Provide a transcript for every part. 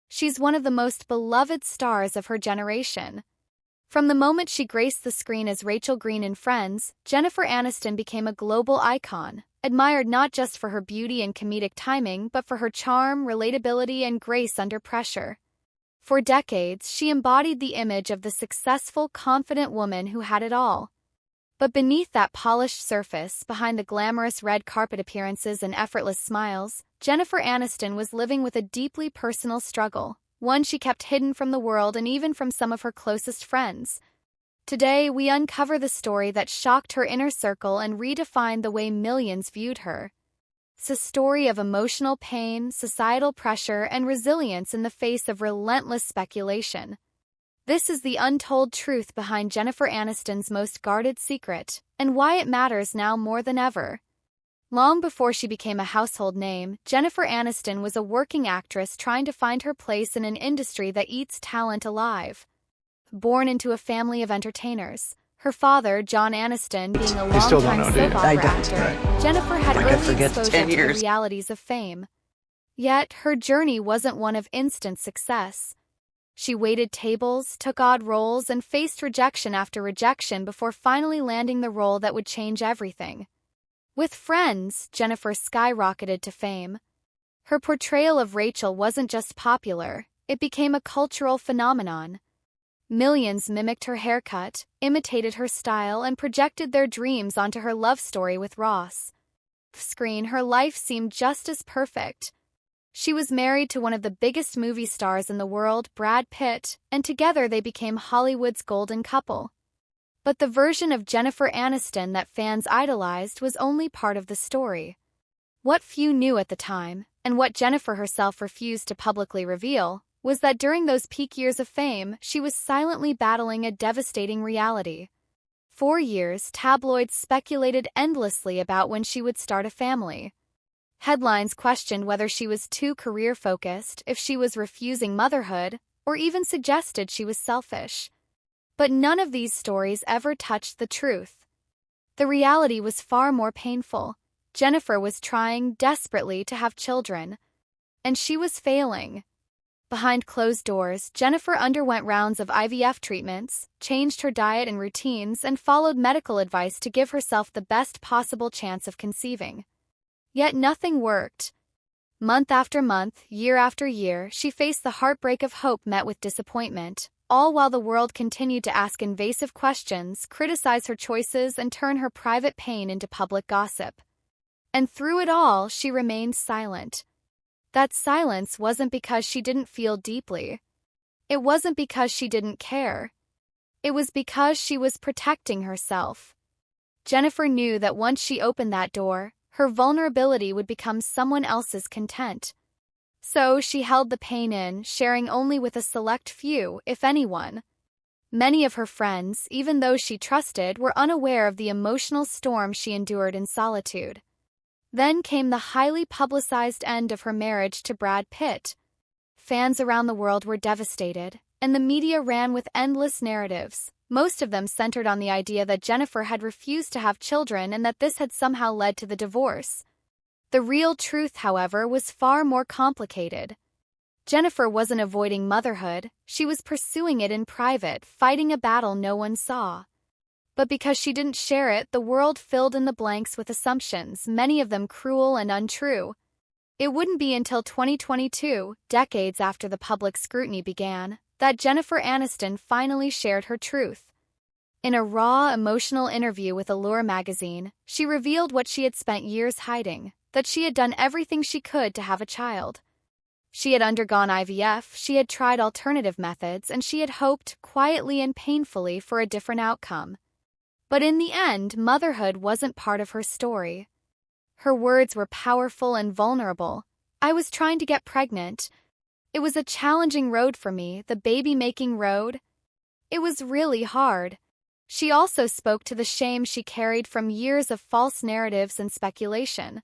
She's one of the most beloved stars of her generation. From the moment she graced the screen as Rachel Green in Friends, Jennifer Aniston became a global icon, admired not just for her beauty and comedic timing but for her charm, relatability, and grace under pressure. For decades, she embodied the image of the successful, confident woman who had it all. But beneath that polished surface, behind the glamorous red carpet appearances and effortless smiles, Jennifer Aniston was living with a deeply personal struggle, one she kept hidden from the world and even from some of her closest friends. Today, we uncover the story that shocked her inner circle and redefined the way millions viewed her. It's a story of emotional pain, societal pressure, and resilience in the face of relentless speculation. This is the untold truth behind Jennifer Aniston's most guarded secret, and why it matters now more than ever. Long before she became a household name, Jennifer Aniston was a working actress trying to find her place in an industry that eats talent alive. Born into a family of entertainers, her father, John Aniston, being a longtime soap opera actor, Jennifer had early exposure to the realities of fame. Yet, her journey wasn't one of instant success. She waited tables, took odd roles, and faced rejection after rejection before finally landing the role that would change everything. With Friends, Jennifer skyrocketed to fame. Her portrayal of Rachel wasn't just popular, it became a cultural phenomenon. Millions mimicked her haircut, imitated her style, and projected their dreams onto her love story with Ross. Off-screen, her life seemed just as perfect. She was married to one of the biggest movie stars in the world, Brad Pitt, and together they became Hollywood's golden couple. But the version of Jennifer Aniston that fans idolized was only part of the story. What few knew at the time, and what Jennifer herself refused to publicly reveal, was that during those peak years of fame, she was silently battling a devastating reality. For years, tabloids speculated endlessly about when she would start a family. Headlines questioned whether she was too career-focused, if she was refusing motherhood, or even suggested she was selfish. But none of these stories ever touched the truth. The reality was far more painful. Jennifer was trying desperately to have children, and she was failing. Behind closed doors, Jennifer underwent rounds of IVF treatments, changed her diet and routines, and followed medical advice to give herself the best possible chance of conceiving. Yet nothing worked. Month after month, year after year, she faced the heartbreak of hope met with disappointment, all while the world continued to ask invasive questions, criticize her choices, and turn her private pain into public gossip. And through it all, she remained silent. That silence wasn't because she didn't feel deeply. It wasn't because she didn't care. It was because she was protecting herself. Jennifer knew that once she opened that door, her vulnerability would become someone else's content. So she held the pain in, sharing only with a select few, if anyone. Many of her friends, even those she trusted, were unaware of the emotional storm she endured in solitude. Then came the highly publicized end of her marriage to Brad Pitt. Fans around the world were devastated, and the media ran with endless narratives, most of them centered on the idea that Jennifer had refused to have children and that this had somehow led to the divorce. The real truth, however, was far more complicated. Jennifer wasn't avoiding motherhood, she was pursuing it in private, fighting a battle no one saw. But because she didn't share it, the world filled in the blanks with assumptions, many of them cruel and untrue. It wouldn't be until 2022, decades after the public scrutiny began, that Jennifer Aniston finally shared her truth. In a raw, emotional interview with Allure magazine, she revealed what she had spent years hiding, that she had done everything she could to have a child. She had undergone IVF, she had tried alternative methods, and she had hoped, quietly and painfully, for a different outcome. But in the end, motherhood wasn't part of her story. Her words were powerful and vulnerable. "I was trying to get pregnant. It was a challenging road for me, the baby-making road. It was really hard." She also spoke to the shame she carried from years of false narratives and speculation.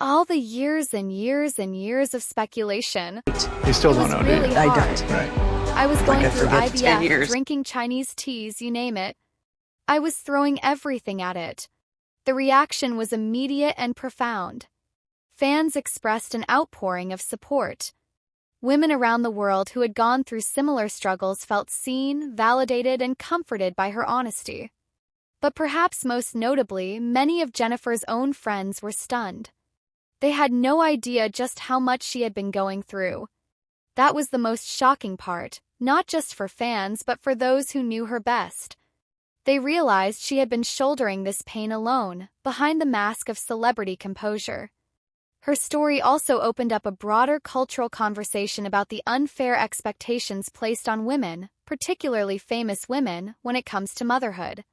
All the years and years and years of speculation. You still don't know, really do you? hard. I don't. Right. I was going through 10 IVF, years. drinking Chinese teas, you name it. I was throwing everything at it. The reaction was immediate and profound. Fans expressed an outpouring of support. Women around the world who had gone through similar struggles felt seen, validated, and comforted by her honesty. But perhaps most notably, many of Jennifer's own friends were stunned. They had no idea just how much she had been going through. That was the most shocking part, not just for fans but for those who knew her best. They realized she had been shouldering this pain alone, behind the mask of celebrity composure. Her story also opened up a broader cultural conversation about the unfair expectations placed on women, particularly famous women, when it comes to motherhood.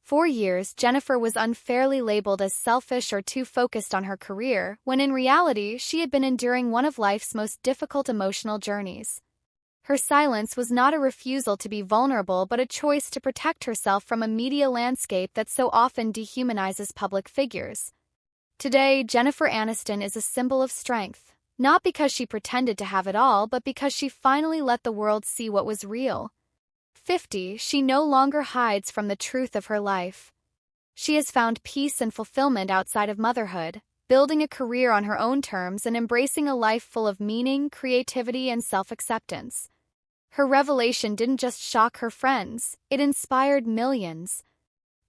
For years, Jennifer was unfairly labeled as selfish or too focused on her career, when in reality, she had been enduring one of life's most difficult emotional journeys. Her silence was not a refusal to be vulnerable but a choice to protect herself from a media landscape that so often dehumanizes public figures. Today, Jennifer Aniston is a symbol of strength, not because she pretended to have it all but because she finally let the world see what was real. 50, she no longer hides from the truth of her life. She has found peace and fulfillment outside of motherhood, building a career on her own terms and embracing a life full of meaning, creativity, and self-acceptance. Her revelation didn't just shock her friends, it inspired millions.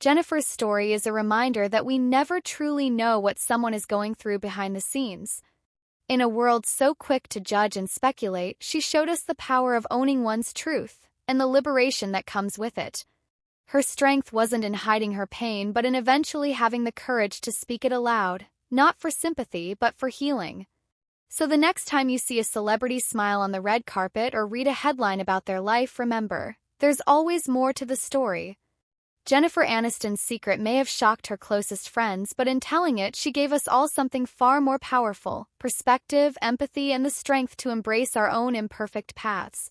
Jennifer's story is a reminder that we never truly know what someone is going through behind the scenes. In a world so quick to judge and speculate, she showed us the power of owning one's truth and the liberation that comes with it. Her strength wasn't in hiding her pain but in eventually having the courage to speak it aloud, not for sympathy but for healing. So the next time you see a celebrity smile on the red carpet or read a headline about their life, remember, there's always more to the story. Jennifer Aniston's secret may have shocked her closest friends, but in telling it, she gave us all something far more powerful: perspective, empathy, and the strength to embrace our own imperfect paths.